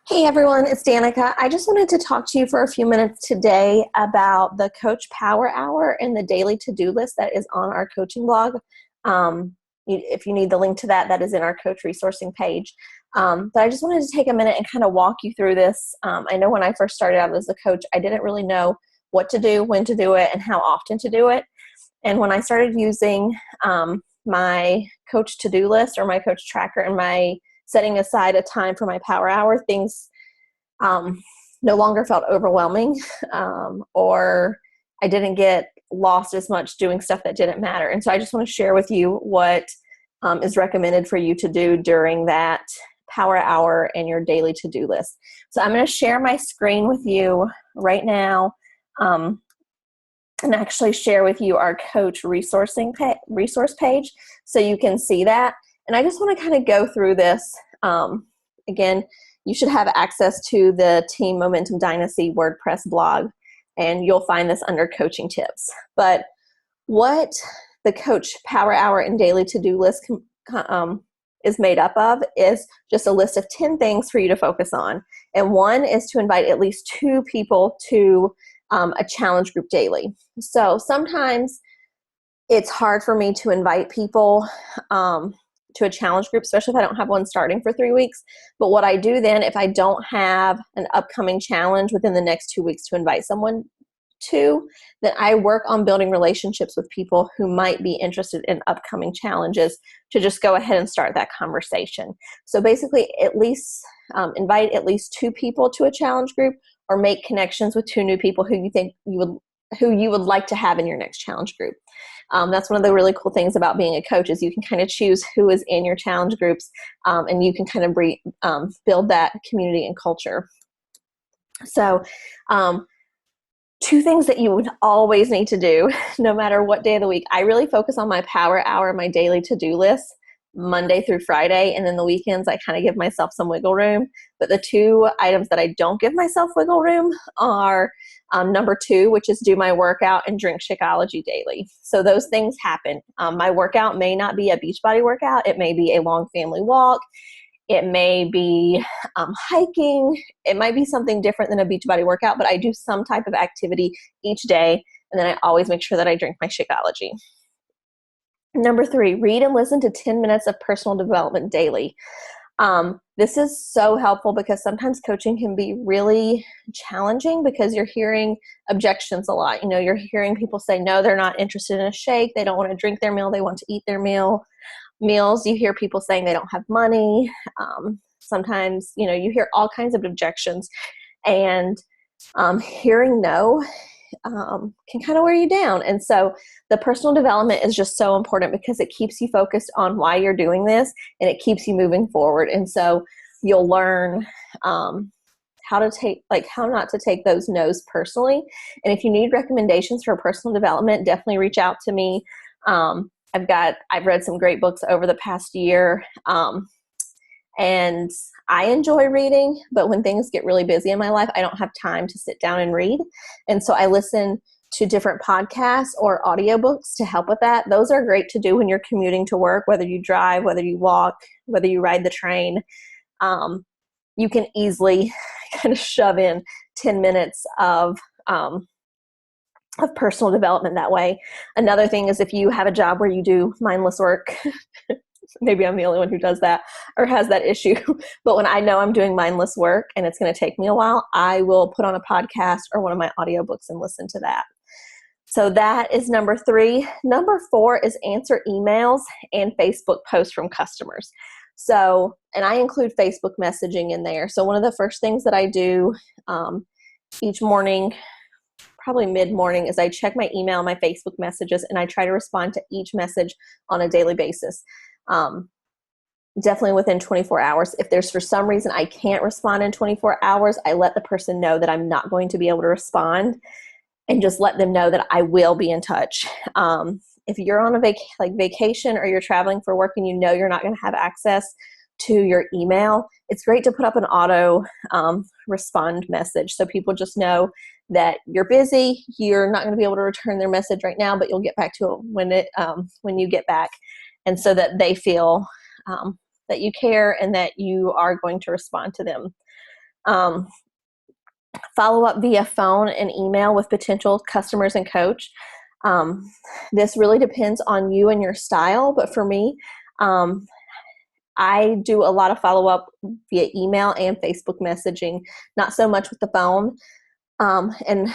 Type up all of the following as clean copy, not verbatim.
Hey everyone, it's Danica. I just wanted to talk to you for a few minutes today about the Coach Power Hour and the daily to-do list that is on our coaching blog. If you need the link to that, that is in our coach resourcing page. But I just wanted to take a minute and kind of walk you through this. I know when I first started out as a coach, I didn't really know what to do, when to do it, and how often to do it. And when I started using my coach to-do list or my coach tracker and my setting aside a time for my power hour, things no longer felt overwhelming, or I didn't get lost as much doing stuff that didn't matter. And so I just want to share with you what is recommended for you to do during that power hour and your daily to-do list. So I'm going to share my screen with you right now, and actually share with you our coach resource page so you can see that. And I just want to kind of go through this. Again, you should have access to the Team Momentum Dynasty WordPress blog, and you'll find this under coaching tips. But what the Coach Power Hour and Daily To-Do list is made up of is just a list of 10 things for you to focus on. And one is to invite at least 2 people to a challenge group daily. So sometimes it's hard for me to invite people to a challenge group, especially if I don't have one starting for 3 weeks. But what I do then, if I don't have an upcoming challenge within the next 2 weeks to invite someone to, then I work on building relationships with people who might be interested in upcoming challenges to just go ahead and start that conversation. So basically, at least invite at least 2 people to a challenge group, or make connections with 2 new people who you would like to have in your next challenge group. That's one of the really cool things about being a coach is you can kind of choose who is in your challenge groups, and you can kind of build that community and culture. So 2 things that you would always need to do, no matter what day of the week. I really focus on my power hour, my daily to-do list, Monday through Friday, and then the weekends I kind of give myself some wiggle room. But the 2 items that I don't give myself wiggle room are number 2, which is do my workout, and drink Shakeology daily. So those things happen. My workout may not be a Beachbody workout. It may be a long family walk. It may be hiking. It might be something different than a Beachbody workout, but I do some type of activity each day, and then I always make sure that I drink my Shakeology. Number 3, read and listen to 10 minutes of personal development daily. This is so helpful because sometimes coaching can be really challenging because you're hearing objections a lot. You know, you're hearing people say, no, they're not interested in a shake. They don't want to drink their meal. They want to eat their meals. You hear people saying they don't have money. Sometimes, you know, you hear all kinds of objections, and hearing no can kind of wear you down. And so the personal development is just so important because it keeps you focused on why you're doing this, and it keeps you moving forward. And so you'll learn how not to take those no's personally. And if you need recommendations for personal development, definitely reach out to me. I've read some great books over the past year, and I enjoy reading, but when things get really busy in my life, I don't have time to sit down and read. And so I listen to different podcasts or audiobooks to help with that. Those are great to do when you're commuting to work, whether you drive, whether you walk, whether you ride the train. You can easily kind of shove in 10 minutes of personal development that way. Another thing is if you have a job where you do mindless work, maybe I'm the only one who does that or has that issue, but when I know I'm doing mindless work and it's going to take me a while, I will put on a podcast or one of my audiobooks and listen to that. So that is number 3. Number 4 is answer emails and Facebook posts from customers. So, and I include Facebook messaging in there. So one of the first things that I do each morning, probably mid-morning, is I check my email, my Facebook messages, and I try to respond to each message on a daily basis. Definitely within 24 hours. If there's for some reason I can't respond in 24 hours, I let the person know that I'm not going to be able to respond, and just let them know that I will be in touch. If you're on a vacation or you're traveling for work and you know you're not going to have access to your email, it's great to put up an auto respond message so people just know that you're busy. You're not going to be able to return their message right now, but you'll get back to it when you get back, and so that they feel that you care and that you are going to respond to them. Um, follow up via phone and email with potential customers and coach. This really depends on you and your style, but for me, I do a lot of follow up via email and Facebook messaging, not so much with the phone. And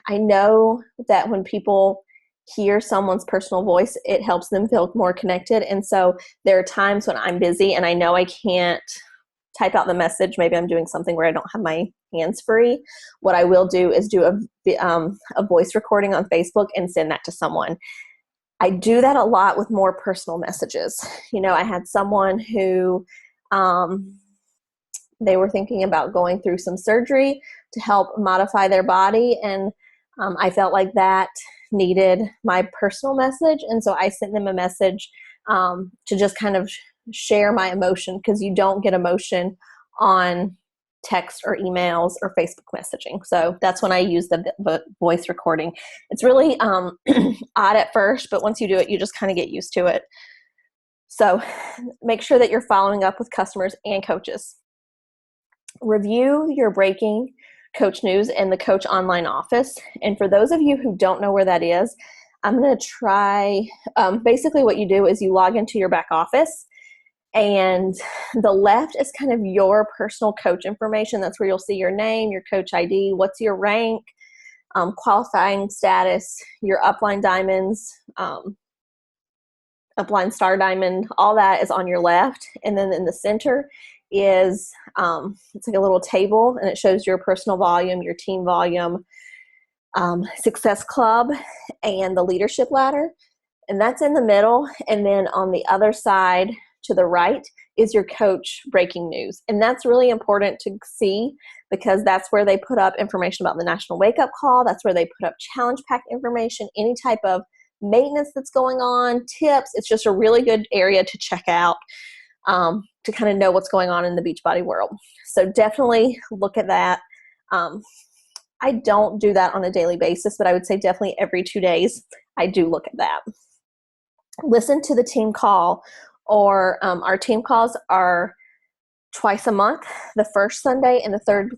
I know that when people hear someone's personal voice, it helps them feel more connected. And so there are times when I'm busy and I know I can't type out the message. Maybe I'm doing something where I don't have my hands free. What I will do is do a voice recording on Facebook and send that to someone. I do that a lot with more personal messages. I had someone who they were thinking about going through some surgery to help modify their body, and I felt like that needed my personal message, and so I sent them a message to just kind of share my emotion, because you don't get emotion on text or emails or Facebook messaging. So that's when I use the voice recording. It's really odd at first, but once you do it, you just kind of get used to it. So make sure that you're following up with customers and coaches. Review your breaking coach news in the coach online office. And for those of you who don't know where that is, I'm going to try, basically what you do is you log into your back office, and the left is kind of your personal coach information. That's where you'll see your name, your coach ID, what's your rank, qualifying status, your upline diamonds, upline star diamond, all that is on your left. And then in the center is, it's like a little table, and it shows your personal volume, your team volume, success club, and the leadership ladder. And that's in the middle. And then on the other side to the right is your coach breaking news. And that's really important to see, because that's where they put up information about the National Wake Up Call. That's where they put up challenge pack information, any type of maintenance that's going on, tips. It's just a really good area to check out to kind of know what's going on in the Beachbody world. So definitely look at that. I don't do that on a daily basis, but I would say definitely every 2 days, I do look at that. Listen to the team call, or our team calls are twice a month, the first Sunday and the third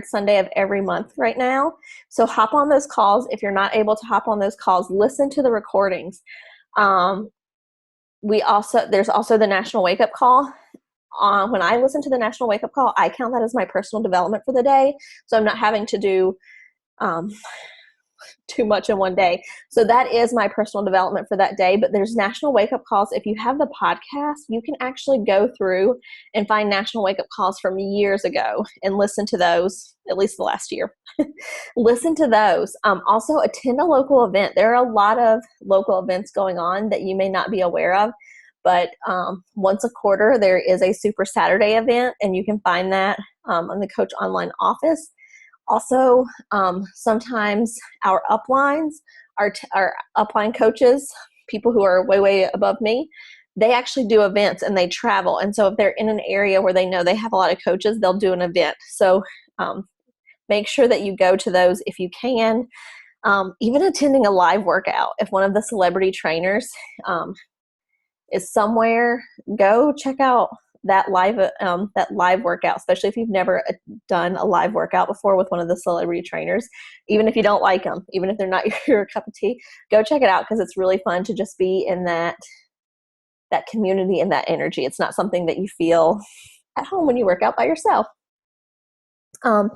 Sunday of every month right now. So hop on those calls. If you're not able to hop on those calls, listen to the recordings. There's also the National Wake Up Call. When I listen to the National Wake Up Call, I count that as my personal development for the day. So I'm not having to do too much in one day. So that is my personal development for that day. But there's National Wake Up Calls. If you have the podcast, you can actually go through and find National Wake Up Calls from years ago and listen to those, at least the last year. Listen to those. Also attend a local event. There are a lot of local events going on that you may not be aware of, but once a quarter there is a Super Saturday event, and you can find that on the Coach Online office. Also, sometimes our uplines, our upline coaches, people who are way, way above me, they actually do events and they travel. And so if they're in an area where they know they have a lot of coaches, they'll do an event. So make sure that you go to those if you can. Even attending a live workout. If one of the celebrity trainers is somewhere, go check out that live workout, especially if you've never done a live workout before with one of the celebrity trainers. Even if you don't like them, even if they're not your cup of tea, go check it out, because it's really fun to just be in that community and that energy. It's not something that you feel at home when you work out by yourself. On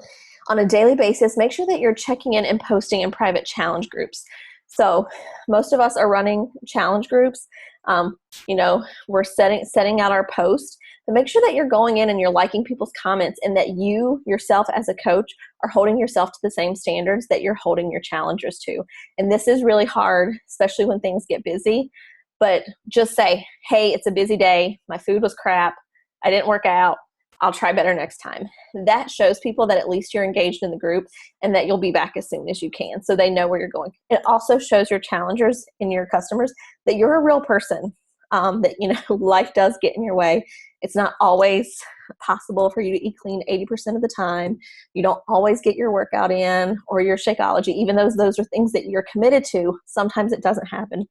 a daily basis, make sure that you're checking in and posting in private challenge groups. So most of us are running challenge groups. We're setting out our post, but make sure that you're going in and you're liking people's comments, and that you yourself as a coach are holding yourself to the same standards that you're holding your challengers to. And this is really hard, especially when things get busy, but just say, hey, it's a busy day. My food was crap. I didn't work out. I'll try better next time. That shows people that at least you're engaged in the group and that you'll be back as soon as you can, so they know where you're going. It also shows your challengers and your customers that you're a real person, that, life does get in your way. It's not always possible for you to eat clean 80% of the time. You don't always get your workout in or your Shakeology, even though those are things that you're committed to. Sometimes it doesn't happen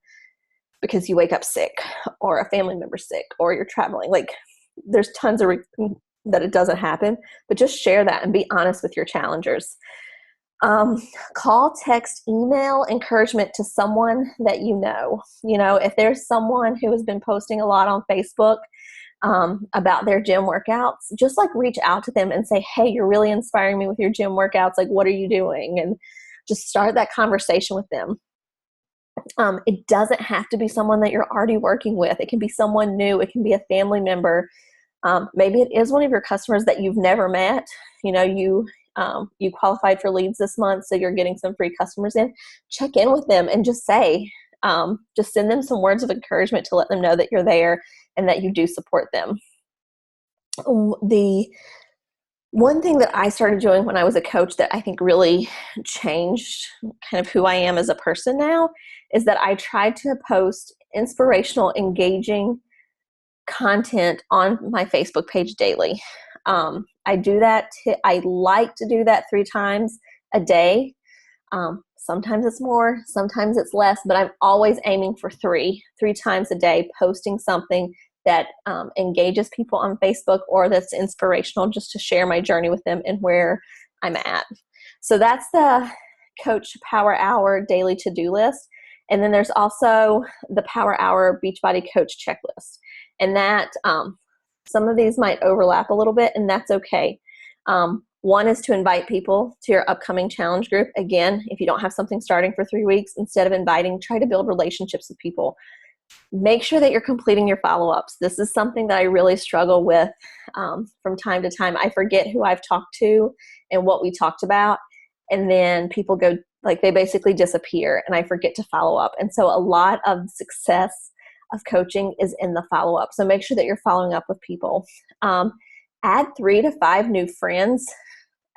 because you wake up sick, or a family member sick, or you're traveling. Like, there's tons of that it doesn't happen, but just share that and be honest with your challengers. Call, text, email encouragement to someone that you know. You know, if there's someone who has been posting a lot on Facebook about their gym workouts, just like reach out to them and say, hey, you're really inspiring me with your gym workouts. Like, what are you doing? And just start that conversation with them. It doesn't have to be someone that you're already working with. It can be someone new. It can be a family member. Maybe it is one of your customers that you've never met. You know, you qualified for leads this month, so you're getting some free customers in. Check in with them and just say, just send them some words of encouragement to let them know that you're there and that you do support them. The one thing that I started doing when I was a coach that I think really changed kind of who I am as a person now is that I tried to post inspirational, engaging content on my Facebook page daily. I do that. I like to do that 3 times a day. Sometimes it's more, sometimes it's less, but I'm always aiming for three times a day, posting something that engages people on Facebook or that's inspirational, just to share my journey with them and where I'm at. So that's the Coach Power Hour daily to-do list. And then there's also the Power Hour Beachbody Coach checklist. And that some of these might overlap a little bit, and that's okay. One is to invite people to your upcoming challenge group. Again, if you don't have something starting for 3 weeks, instead of inviting, try to build relationships with people. Make sure that you're completing your follow-ups. This is something that I really struggle with from time to time. I forget who I've talked to and what we talked about, and then people go, like, they basically disappear, and I forget to follow up. And so a lot of success of coaching is in the follow-up. So make sure that you're following up with people. Add 3 to 5 new friends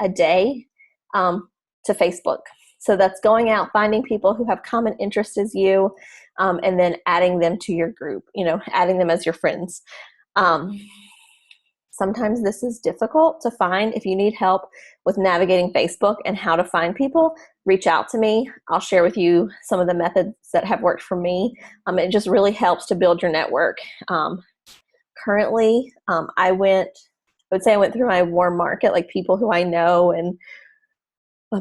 a day to Facebook. So that's going out, finding people who have common interests as you, and then adding them to your group, you know, adding them as your friends. Sometimes this is difficult to find. If you need help with navigating Facebook and how to find people, reach out to me. I'll share with you some of the methods that have worked for me. It just really helps to build your network. Currently, I went through my warm market, like people who I know and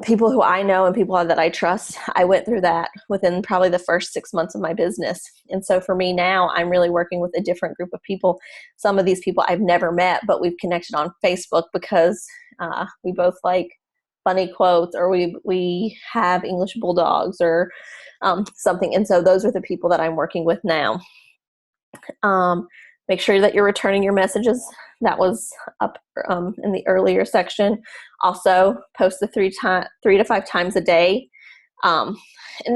people that I trust. I went through that within probably the first 6 months of my business. And so for me now, I'm really working with a different group of people. Some of these people I've never met, but we've connected on Facebook because we both like funny quotes, or we have English bulldogs or something. And so those are the people that I'm working with now. Make sure that you're returning your messages. That was up in the earlier section. Also, post the 3 to 5 times a day. And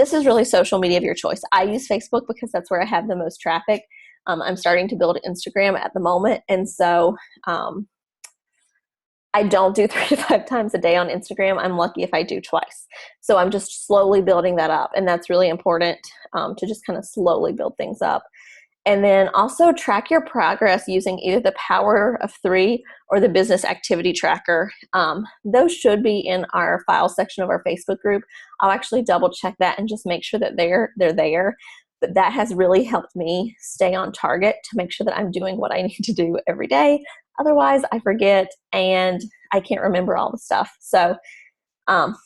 this is really social media of your choice. I use Facebook because that's where I have the most traffic. I'm starting to build Instagram at the moment. And so I don't do 3 to 5 times a day on Instagram. I'm lucky if I do twice. So I'm just slowly building that up. And that's really important to just kind of slowly build things up. And then also track your progress using either the Power of 3 or the Business Activity Tracker. Those should be in our file section of our Facebook group. I'll actually double check that and just make sure that they're there. But that has really helped me stay on target to make sure that I'm doing what I need to do every day. Otherwise, I forget and I can't remember all the stuff. So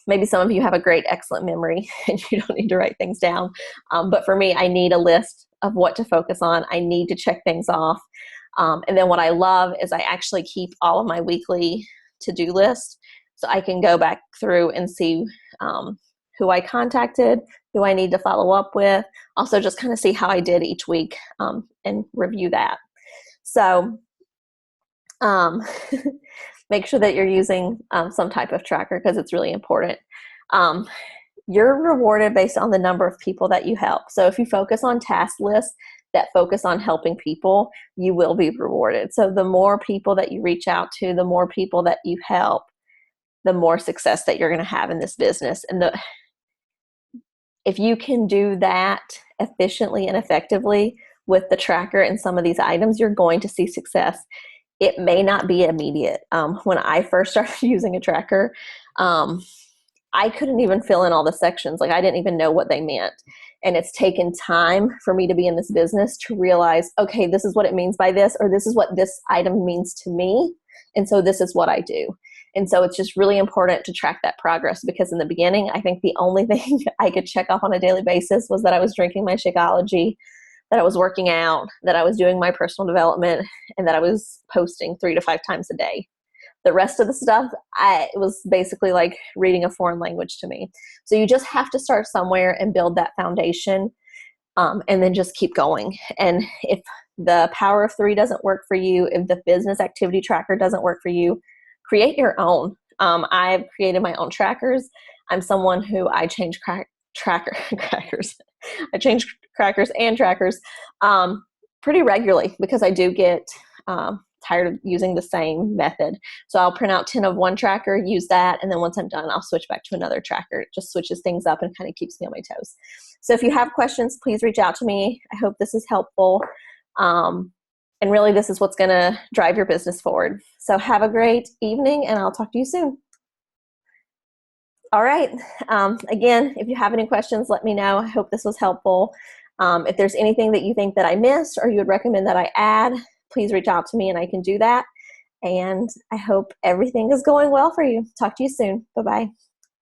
maybe some of you have a great, excellent memory and you don't need to write things down. But for me, I need a list of what to focus on. I need to check things off. And then what I love is I actually keep all of my weekly to-do list, so I can go back through and see who I contacted, who I need to follow up with. Also just kind of see how I did each week and review that. So make sure that you're using some type of tracker because it's really important. You're rewarded based on the number of people that you help. So if you focus on task lists that focus on helping people, you will be rewarded. So the more people that you reach out to, the more people that you help, the more success that you're going to have in this business. And if you can do that efficiently and effectively with the tracker and some of these items, you're going to see success. It may not be immediate. When I first started using a tracker, I couldn't even fill in all the sections. Like, I didn't even know what they meant. And it's taken time for me to be in this business to realize, okay, this is what it means by this, or this is what this item means to me. And so this is what I do. And so it's just really important to track that progress, because in the beginning, I think the only thing I could check off on a daily basis was that I was drinking my Shakeology, that I was working out, that I was doing my personal development, and that I was posting 3 to 5 times a day. The rest of the stuff, it was basically like reading a foreign language to me. So you just have to start somewhere and build that foundation, and then just keep going. And if the Power of 3 doesn't work for you, if the business activity tracker doesn't work for you, create your own. I've created my own trackers. I'm someone who I change crackers. I change crackers and trackers pretty regularly, because I do get tired of using the same method. So I'll print out 10 of one tracker, use that, and then once I'm done, I'll switch back to another tracker. It just switches things up and kind of keeps me on my toes. So if you have questions, please reach out to me. I hope this is helpful. And really, this is what's going to drive your business forward. So have a great evening, and I'll talk to you soon. All right. Again, if you have any questions, let me know. I hope this was helpful. If there's anything that you think that I missed or you would recommend that I add, please reach out to me and I can do that. And I hope everything is going well for you. Talk to you soon. Bye-bye.